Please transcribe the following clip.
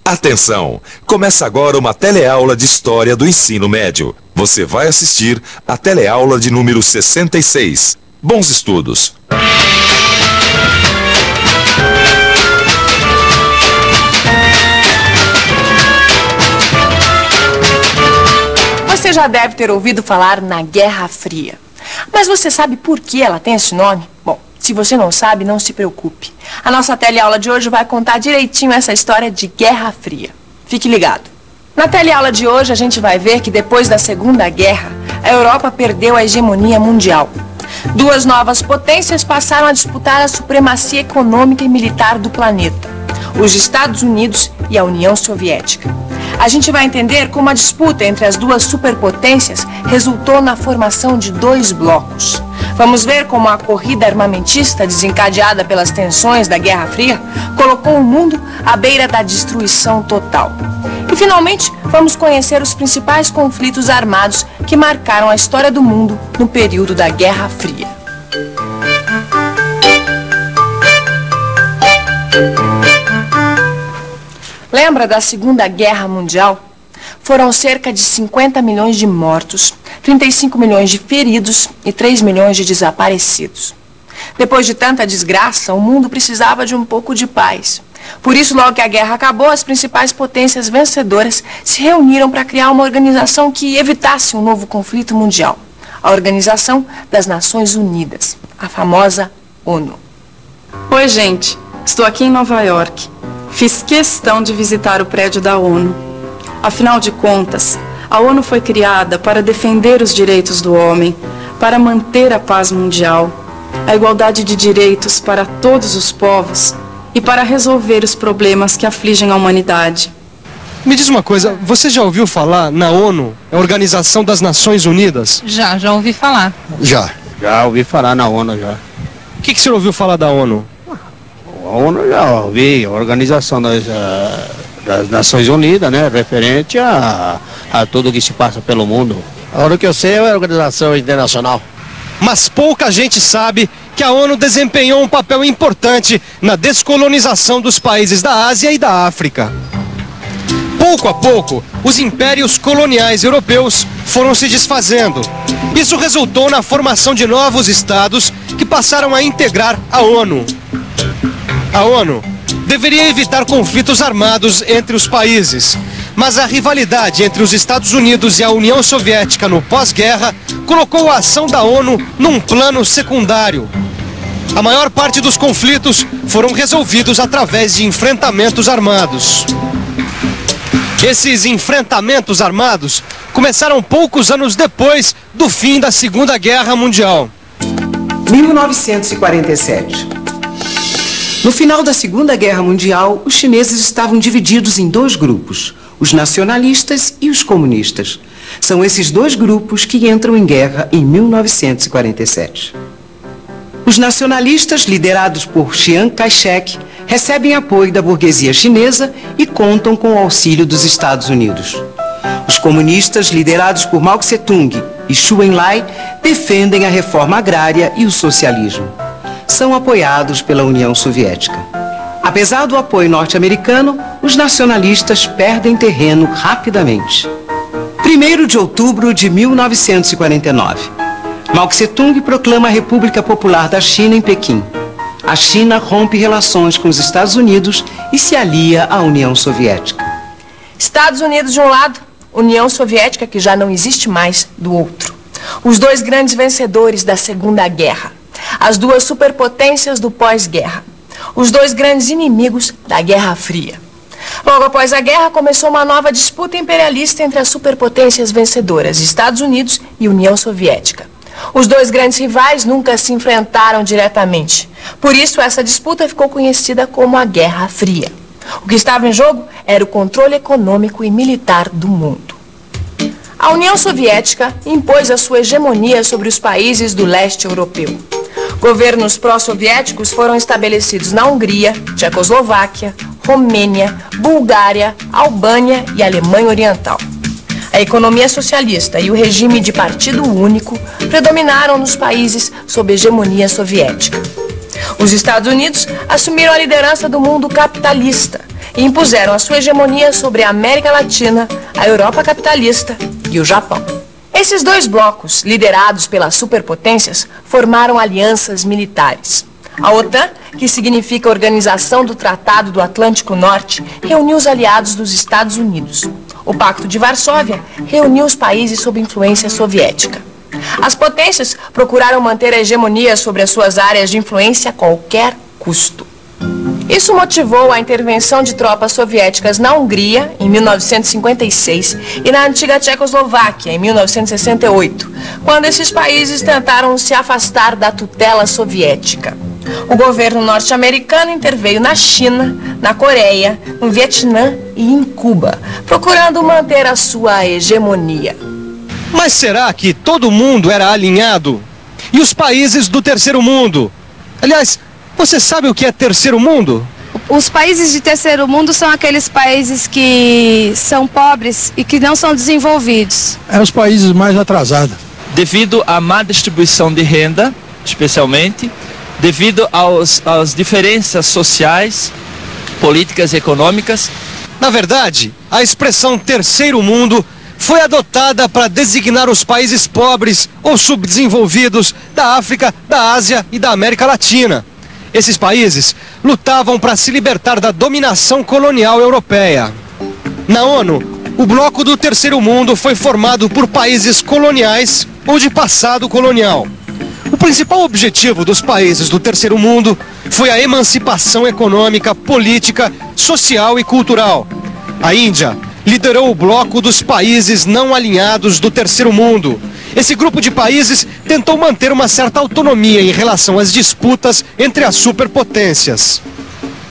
Atenção! Começa agora uma teleaula de História do Ensino Médio. Você vai assistir a teleaula de número 66. Bons estudos! Você já deve ter ouvido falar na Guerra Fria. Mas você sabe por que ela tem esse nome? Bom, se você não sabe, não se preocupe. A nossa teleaula de hoje vai contar direitinho essa história de Guerra Fria. Fique ligado. Na teleaula de hoje a gente vai ver que depois da Segunda Guerra, a Europa perdeu a hegemonia mundial. Duas novas potências passaram a disputar a supremacia econômica e militar do planeta: os Estados Unidos e a União Soviética. A gente vai entender como a disputa entre as duas superpotências resultou na formação de dois blocos. Vamos ver como a corrida armamentista desencadeada pelas tensões da Guerra Fria colocou o mundo à beira da destruição total. E, finalmente, vamos conhecer os principais conflitos armados que marcaram a história do mundo no período da Guerra Fria. Lembra da Segunda Guerra Mundial? Foram cerca de 50 milhões de mortos, 35 milhões de feridos e 3 milhões de desaparecidos. Depois de tanta desgraça, o mundo precisava de um pouco de paz. Por isso, logo que a guerra acabou, as principais potências vencedoras se reuniram para criar uma organização que evitasse um novo conflito mundial. A Organização das Nações Unidas, a famosa ONU. Oi, gente. Estou aqui em Nova York. Fiz questão de visitar o prédio da ONU. Afinal de contas, a ONU foi criada para defender os direitos do homem, para manter a paz mundial, a igualdade de direitos para todos os povos e para resolver os problemas que afligem a humanidade. Me diz uma coisa, você já ouviu falar na ONU, a Organização das Nações Unidas? Já ouvi falar. Já ouvi falar na ONU, já. O que o senhor ouviu falar da ONU? A ONU já ouvi, a Organização das Nações Unidas, né, referente a tudo que se passa pelo mundo. A ONU que eu sei é a Organização Internacional. Mas pouca gente sabe que a ONU desempenhou um papel importante na descolonização dos países da Ásia e da África. Pouco a pouco, os impérios coloniais europeus foram se desfazendo. Isso resultou na formação de novos estados que passaram a integrar a ONU. A ONU deveria evitar conflitos armados entre os países, mas a rivalidade entre os Estados Unidos e a União Soviética no pós-guerra colocou a ação da ONU num plano secundário. A maior parte dos conflitos foram resolvidos através de enfrentamentos armados. Esses enfrentamentos armados começaram poucos anos depois do fim da Segunda Guerra Mundial. 1947. No final da Segunda Guerra Mundial, os chineses estavam divididos em dois grupos, os nacionalistas e os comunistas. São esses dois grupos que entram em guerra em 1947. Os nacionalistas, liderados por Chiang Kai-shek, recebem apoio da burguesia chinesa e contam com o auxílio dos Estados Unidos. Os comunistas, liderados por Mao Tse-tung e Zhou Enlai, defendem a reforma agrária e o socialismo. São apoiados pela União Soviética. Apesar do apoio norte-americano, os nacionalistas perdem terreno rapidamente. 1º de outubro de 1949. Mao Tse-tung proclama a República Popular da China em Pequim. A China rompe relações com os Estados Unidos e se alia à União Soviética. Estados Unidos de um lado, União Soviética, que já não existe mais, do outro. Os dois grandes vencedores da Segunda Guerra. As duas superpotências do pós-guerra. Os dois grandes inimigos da Guerra Fria. Logo após a guerra, começou uma nova disputa imperialista entre as superpotências vencedoras, Estados Unidos e União Soviética. Os dois grandes rivais nunca se enfrentaram diretamente. Por isso, essa disputa ficou conhecida como a Guerra Fria. O que estava em jogo era o controle econômico e militar do mundo. A União Soviética impôs a sua hegemonia sobre os países do leste europeu. Governos pró-soviéticos foram estabelecidos na Hungria, Tchecoslováquia, Romênia, Bulgária, Albânia e Alemanha Oriental. A economia socialista e o regime de partido único predominaram nos países sob hegemonia soviética. Os Estados Unidos assumiram a liderança do mundo capitalista e impuseram a sua hegemonia sobre a América Latina, a Europa capitalista e o Japão. Esses dois blocos, liderados pelas superpotências, formaram alianças militares. A OTAN, que significa Organização do Tratado do Atlântico Norte, reuniu os aliados dos Estados Unidos. O Pacto de Varsóvia reuniu os países sob influência soviética. As potências procuraram manter a hegemonia sobre as suas áreas de influência a qualquer custo. Isso motivou a intervenção de tropas soviéticas na Hungria, em 1956, e na antiga Tchecoslováquia, em 1968, quando esses países tentaram se afastar da tutela soviética. O governo norte-americano interveio na China, na Coreia, no Vietnã e em Cuba, procurando manter a sua hegemonia. Mas será que todo mundo era alinhado? E os países do terceiro mundo? Aliás, você sabe o que é terceiro mundo? Os países de terceiro mundo são aqueles países que são pobres e que não são desenvolvidos. É os países mais atrasados. Devido à má distribuição de renda, especialmente, devido às diferenças sociais, políticas e econômicas. Na verdade, a expressão terceiro mundo foi adotada para designar os países pobres ou subdesenvolvidos da África, da Ásia e da América Latina. Esses países lutavam para se libertar da dominação colonial europeia. Na ONU, o bloco do terceiro mundo foi formado por países coloniais ou de passado colonial. O principal objetivo dos países do terceiro mundo foi a emancipação econômica, política, social e cultural. A Índia liderou o bloco dos países não alinhados do terceiro mundo. Esse grupo de países tentou manter uma certa autonomia em relação às disputas entre as superpotências.